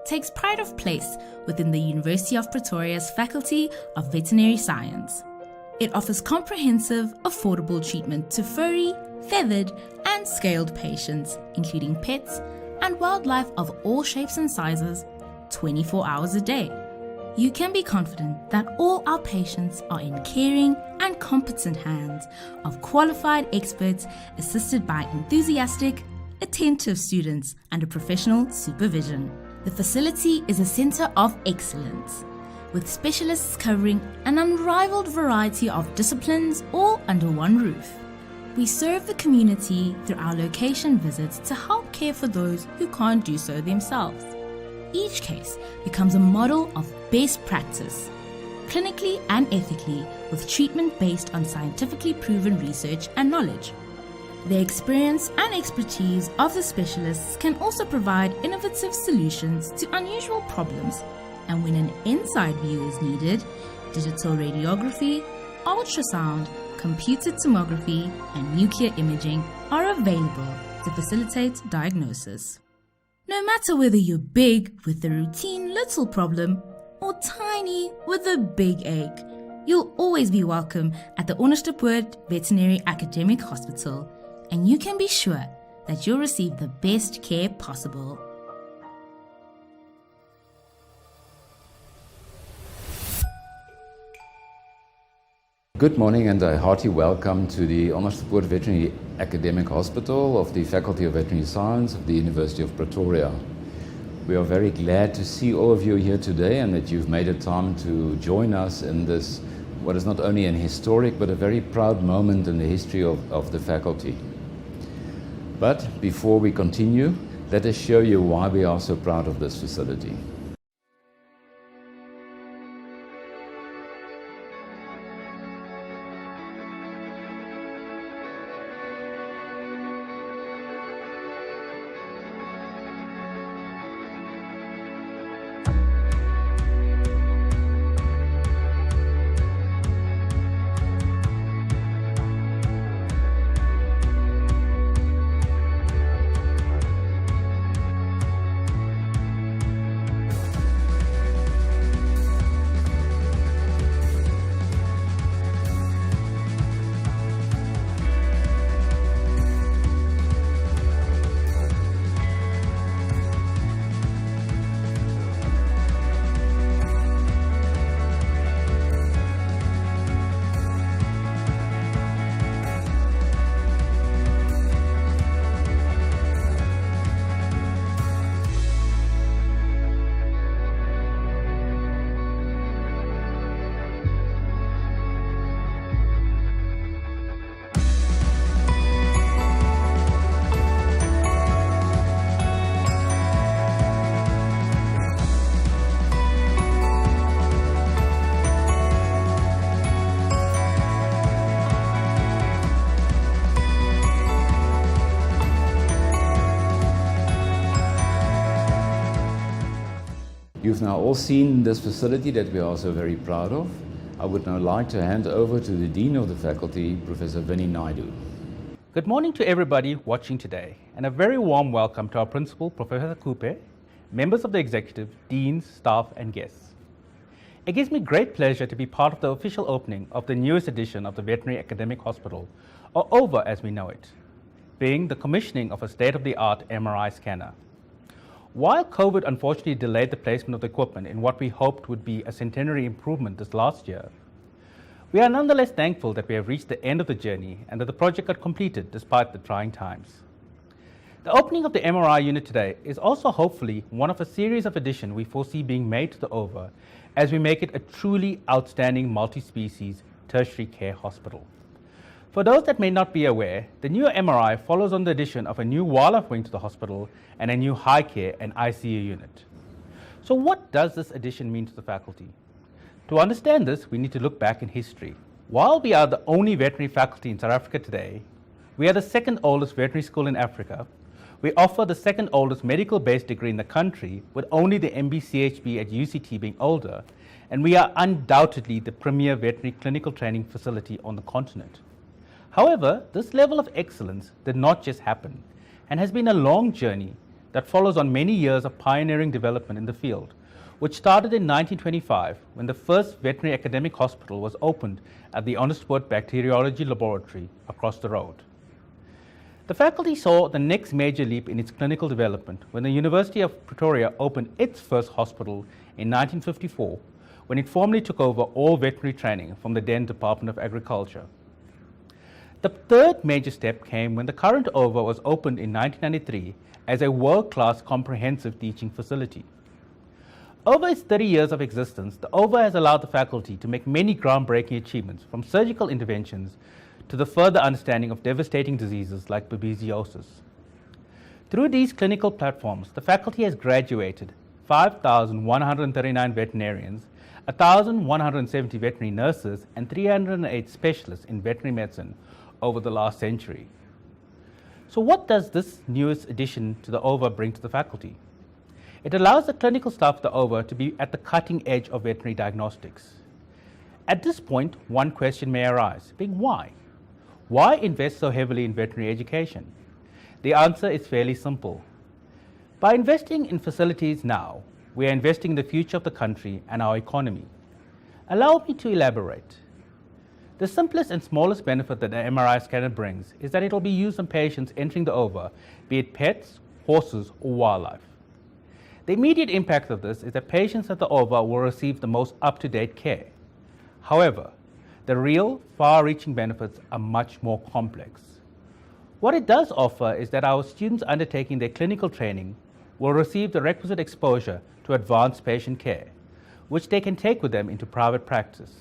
takes pride of place within the University of Pretoria's Faculty of Veterinary Science. It offers comprehensive, affordable treatment to furry, feathered, and scaled patients, including pets and wildlife of all shapes and sizes, 24 hours a day. You can be confident that all our patients are in caring and competent hands of qualified experts assisted by enthusiastic, attentive students under professional supervision. The facility is a center of excellence, with specialists covering an unrivaled variety of disciplines all under one roof. We serve the community through our location visits to help care for those who can't do so themselves. Each case becomes a model of best practice, clinically and ethically, with treatment based on scientifically proven research and knowledge. The experience and expertise of the specialists can also provide innovative solutions to unusual problems, and when an inside view is needed, digital radiography, ultrasound, computer tomography, and nuclear imaging are available to facilitate diagnosis. No matter whether you're big with a routine little problem or tiny with a big ache, you'll always be welcome at the Onderstepoort Veterinary Academic Hospital, and you can be sure that you'll receive the best care possible. Good morning and a hearty welcome to the Onderstepoort Veterinary Academic Hospital of the Faculty of Veterinary Science of the University of Pretoria. We are very glad to see all of you here today and that you've made a time to join us in this, what is not only an historic but a very proud moment in the history of the faculty. But before we continue, let us show you why we are so proud of this facility. You've now all seen this facility that we are so very proud of. I would now like to hand over to the Dean of the Faculty, Professor Vinny Naidu. Good morning to everybody watching today, and a very warm welcome to our Principal, Professor Coupe, members of the Executive, Deans, staff and guests. It gives me great pleasure to be part of the official opening of the newest edition of the Veterinary Academic Hospital, or OVAH as we know it, being the commissioning of a state-of-the-art MRI scanner. While COVID unfortunately delayed the placement of the equipment in what we hoped would be a centenary improvement this last year, we are nonetheless thankful that we have reached the end of the journey and that the project got completed despite the trying times. The opening of the MRI unit today is also hopefully one of a series of additions we foresee being made to the OVAH as we make it a truly outstanding multi-species tertiary care hospital. For those that may not be aware, the new MRI follows on the addition of a new wildlife wing to the hospital and a new high care and ICU unit. So what does this addition mean to the faculty? To understand this, we need to look back in history. While we are the only veterinary faculty in South Africa today, we are the second oldest veterinary school in Africa. We offer the second oldest medical-based degree in the country, with only the MBCHB at UCT being older, and we are undoubtedly the premier veterinary clinical training facility on the continent. However, this level of excellence did not just happen and has been a long journey that follows on many years of pioneering development in the field, which started in 1925 when the first veterinary academic hospital was opened at the Onderstepoort Bacteriology Laboratory across the road. The faculty saw the next major leap in its clinical development when the University of Pretoria opened its first hospital in 1954, when it formally took over all veterinary training from the then Department of Agriculture. The third major step came when the current OVAH was opened in 1993 as a world-class comprehensive teaching facility. Over its 30 years of existence, the OVAH has allowed the faculty to make many groundbreaking achievements, from surgical interventions to the further understanding of devastating diseases like babesiosis. Through these clinical platforms, the faculty has graduated 5,139 veterinarians, 1,170 veterinary nurses, and 308 specialists in veterinary medicine over the last century. So what does this newest addition to the OVAH bring to the faculty? It allows the clinical staff of the OVAH to be at the cutting edge of veterinary diagnostics. At this point, one question may arise, being why? Why invest so heavily in veterinary education? The answer is fairly simple. By investing in facilities now, we are investing in the future of the country and our economy. Allow me to elaborate. The simplest and smallest benefit that an MRI scanner brings is that it will be used on patients entering the OVAH, be it pets, horses, or wildlife. The immediate impact of this is that patients at the OVAH will receive the most up-to-date care. However, the real, far-reaching benefits are much more complex. What it does offer is that our students undertaking their clinical training will receive the requisite exposure to advanced patient care, which they can take with them into private practice.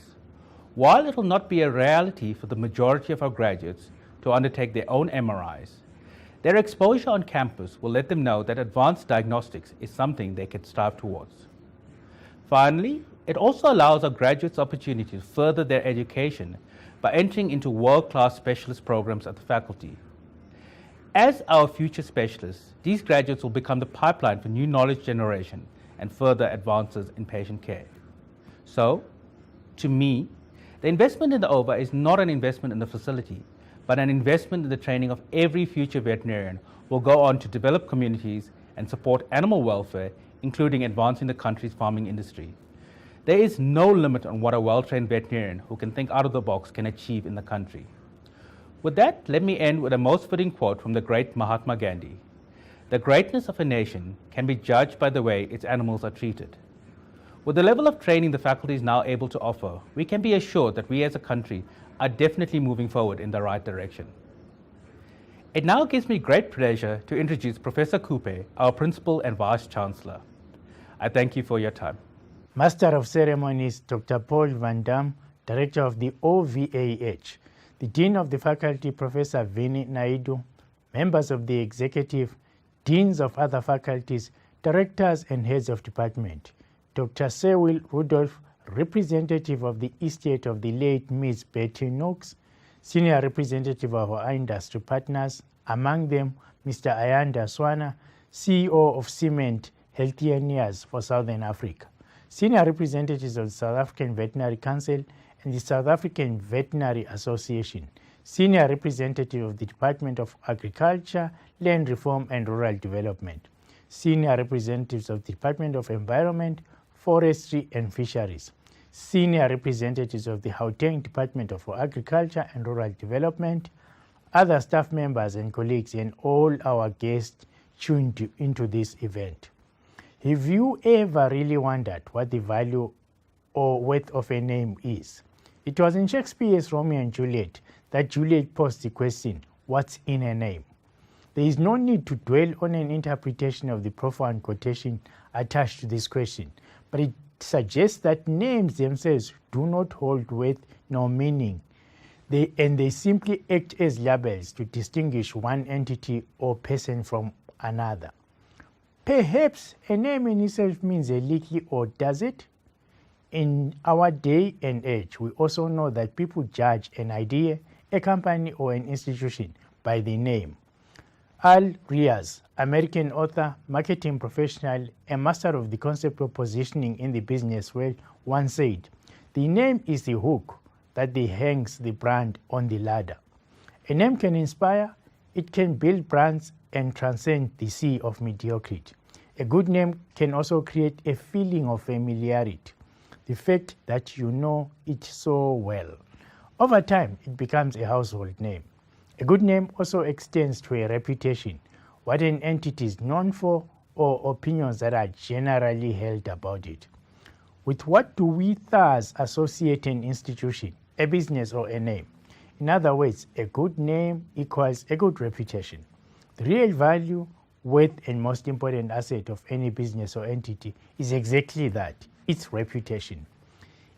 While it will not be a reality for the majority of our graduates to undertake their own MRIs, their exposure on campus will let them know that advanced diagnostics is something they can strive towards. Finally, it also allows our graduates opportunity to further their education by entering into world-class specialist programs at the faculty. As our future specialists, these graduates will become the pipeline for new knowledge generation and further advances in patient care. So, to me, the investment in the OVAH is not an investment in the facility, but an investment in the training of every future veterinarian who will go on to develop communities and support animal welfare, including advancing the country's farming industry. There is no limit on what a well-trained veterinarian who can think out of the box can achieve in the country. With that, let me end with a most fitting quote from the great Mahatma Gandhi. The greatness of a nation can be judged by the way its animals are treated. With the level of training the faculty is now able to offer, we can be assured that we as a country are definitely moving forward in the right direction. It now gives me great pleasure to introduce Professor Coupe, our Principal and Vice Chancellor. I thank you for your time. Master of Ceremonies, Dr. Paul Van Dam, Director of the OVAH, the Dean of the Faculty, Professor Vini Naidu, members of the Executive, Deans of other faculties, Directors and Heads of Department, Dr. Sewil Rudolph, Representative of the estate of the late Miss Betty Knox, Senior Representative of our industry partners, among them Mr. Ayanda Swana, CEO of Cement Healthineers for Southern Africa, Senior Representatives of the South African Veterinary Council and the South African Veterinary Association, Senior Representative of the Department of Agriculture, Land Reform and Rural Development, Senior Representatives of the Department of Environment, Forestry and Fisheries, Senior Representatives of the Gauteng Department of Agriculture and Rural Development, other staff members and colleagues, and all our guests tuned into this event. Have you ever really wondered what the value or worth of a name is? It was in Shakespeare's Romeo and Juliet that Juliet posed the question, what's in a name? There is no need to dwell on an interpretation of the profound quotation attached to this question, but it suggests that names themselves do not hold worth nor meaning, and they simply act as labels to distinguish one entity or person from another. Perhaps a name in itself means a little, or does it? In our day and age, we also know that people judge an idea, a company, or an institution by the name. Al Riaz, American author, marketing professional, and master of the concept of positioning in the business world, once said, "The name is the hook that hangs the brand on the ladder." A name can inspire, it can build brands and transcend the sea of mediocrity. A good name can also create a feeling of familiarity, the fact that you know it so well. Over time, it becomes a household name. A good name also extends to a reputation, what an entity is known for or opinions that are generally held about it. With what do we thus associate an institution, a business, or a name? In other words, a good name equals a good reputation. The real value, worth, and most important asset of any business or entity is exactly that, its reputation.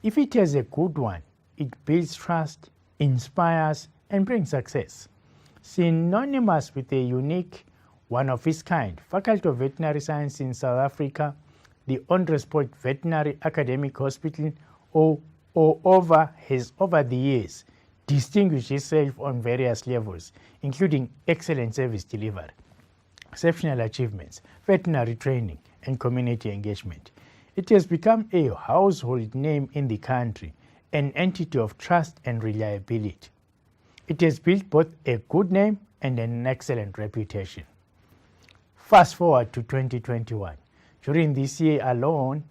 If it has a good one, it builds trust, inspires, and brings success. Synonymous with a unique, one of its kind, Faculty of Veterinary Science in South Africa, the Onderstepoort Veterinary Academic Hospital, or OVAH, has over the years distinguished itself on various levels, including excellent service delivery, exceptional achievements, veterinary training, and community engagement. It has become a household name in the country, an entity of trust and reliability. It has built both a good name and an excellent reputation. Fast forward to 2021. During this year alone,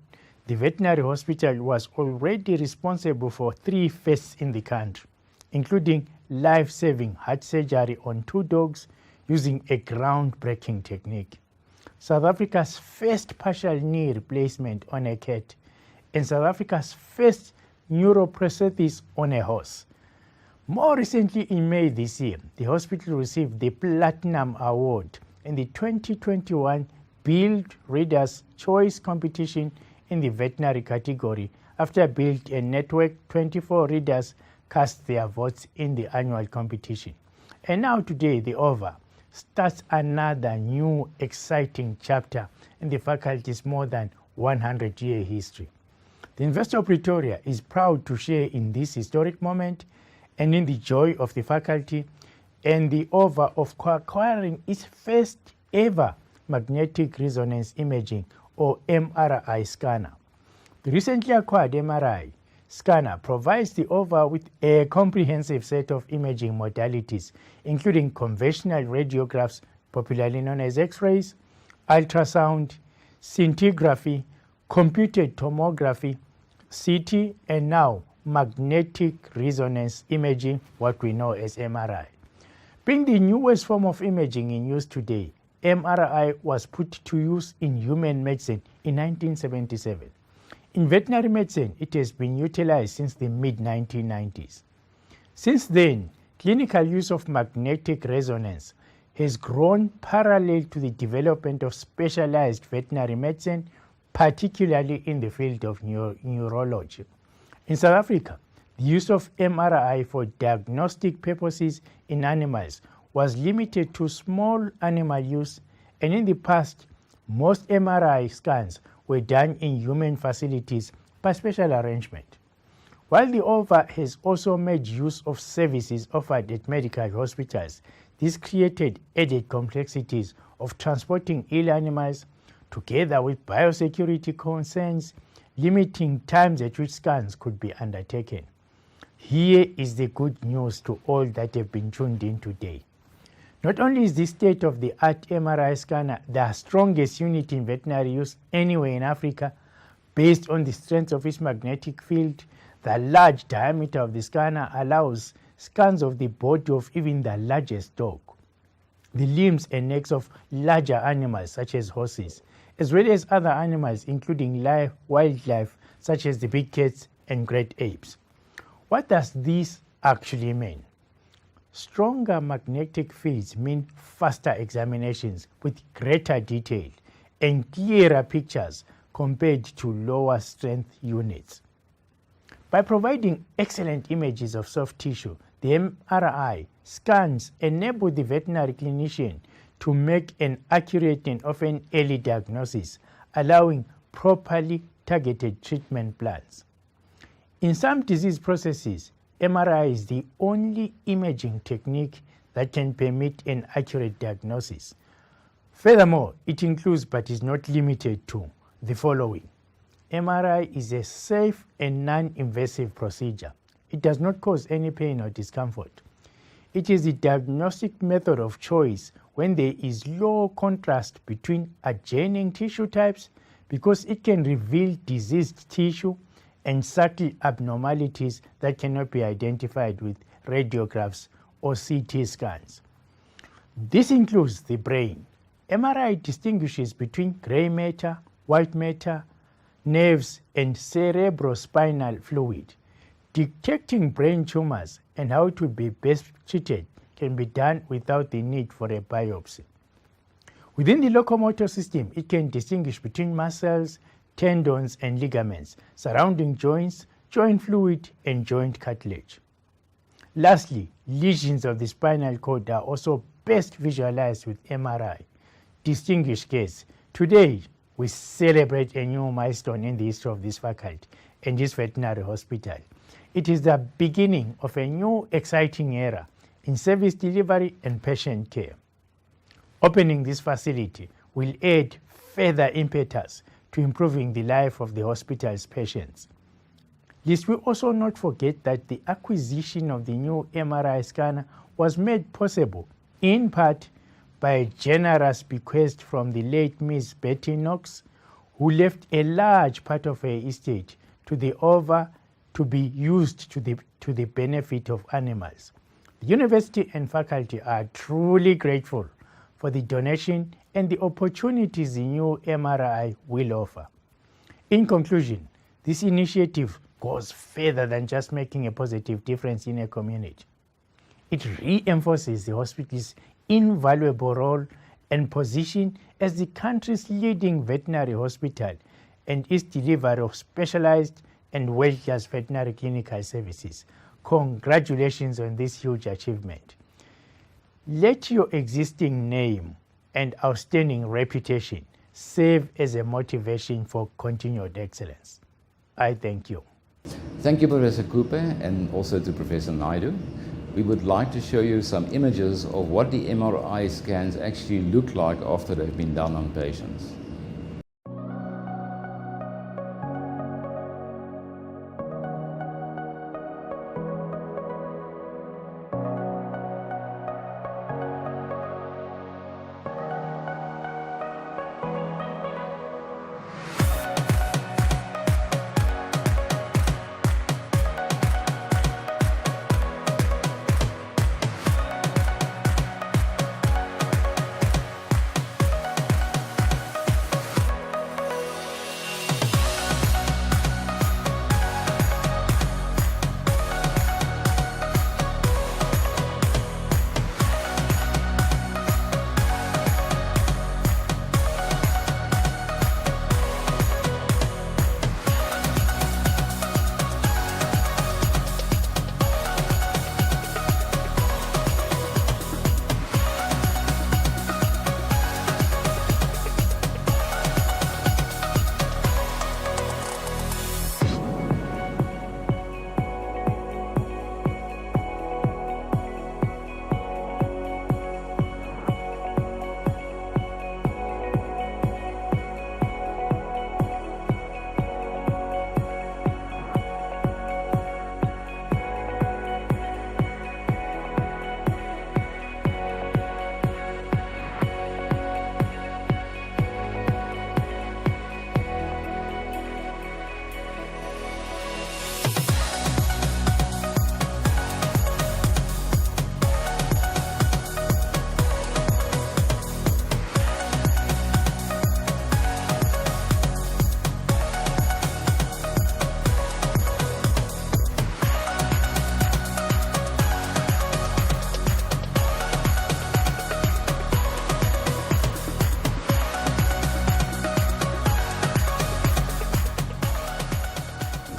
the veterinary hospital was already responsible for 3 firsts in the country, including life-saving heart surgery on 2 dogs using a groundbreaking technique, South Africa's first partial knee replacement on a cat, and South Africa's first neuroprosthesis on a horse. More recently, in May this year, the hospital received the Platinum Award in the 2021 Build Readers' Choice competition in the veterinary category after Build a Network 24 readers cast their votes in the annual competition. And now today, the OVAH starts another new exciting chapter in the faculty's more than 100-year history. The University of Pretoria is proud to share in this historic moment and in the joy of the faculty and the OVAH of acquiring its first ever magnetic resonance imaging or MRI scanner. The recently acquired MRI scanner provides the OVAH with a comprehensive set of imaging modalities, including conventional radiographs, popularly known as X-rays, ultrasound, scintigraphy, computed tomography, CT, and now magnetic resonance imaging, what we know as MRI. Being the newest form of imaging in use today, MRI was put to use in human medicine in 1977. In veterinary medicine, it has been utilized since the mid-1990s. Since then, clinical use of magnetic resonance has grown parallel to the development of specialized veterinary medicine, particularly in the field of neurology. In South Africa, the use of MRI for diagnostic purposes in animals was limited to small animal use, and in the past, most MRI scans were done in human facilities by special arrangement. While the OVAH has also made use of services offered at medical hospitals, this created added complexities of transporting ill animals, together with biosecurity concerns, limiting times at which scans could be undertaken. Here is the good news to all that have been tuned in today. Not only is this state-of-the-art MRI scanner the strongest unit in veterinary use anywhere in Africa, based on the strength of its magnetic field, the large diameter of the scanner allows scans of the body of even the largest dog, the limbs and necks of larger animals such as horses, as well as other animals including wildlife such as the big cats and great apes. What does this actually mean? Stronger magnetic fields mean faster examinations with greater detail and clearer pictures compared to lower strength units. By providing excellent images of soft tissue, the MRI scans enable the veterinary clinician to make an accurate and often early diagnosis, allowing properly targeted treatment plans. In some disease processes, MRI is the only imaging technique that can permit an accurate diagnosis. Furthermore, it includes but is not limited to the following. MRI is a safe and non-invasive procedure. It does not cause any pain or discomfort. It is the diagnostic method of choice when there is low contrast between adjoining tissue types because it can reveal diseased tissue and subtle abnormalities that cannot be identified with radiographs or CT scans. This includes the brain. MRI distinguishes between gray matter, white matter, nerves, and cerebrospinal fluid. Detecting brain tumors and how to be best treated can be done without the need for a biopsy. Within the locomotor system, it can distinguish between muscles, tendons, and ligaments surrounding joints, joint fluid, and joint cartilage. Lastly, lesions of the spinal cord are also best visualized with MRI. Distinguished guests, today we celebrate a new milestone in the history of this faculty and this veterinary hospital. It is the beginning of a new exciting era in service delivery and patient care. Opening this facility will add further impetus to improving the life of the hospital's patients. Lest we also not forget that the acquisition of the new MRI scanner was made possible in part by a generous bequest from the late Miss Betty Knox, who left a large part of her estate to the OVAH to be used to the benefit of animals. The university and faculty are truly grateful for the donation and the opportunities the new MRI will offer. In conclusion, this initiative goes further than just making a positive difference in a community. It reinforces the hospital's invaluable role and position as the country's leading veterinary hospital and its delivery of specialized and world-class veterinary clinical services. Congratulations on this huge achievement. Let your existing name and outstanding reputation serve as a motivation for continued excellence. I thank you. Thank you, Professor Cooper, and also to Professor Naidu. We would like to show you some images of what the MRI scans actually look like after they've been done on patients.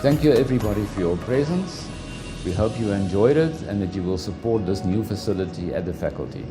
Thank you everybody for your presence. We hope you enjoyed it and that you will support this new facility at the faculty.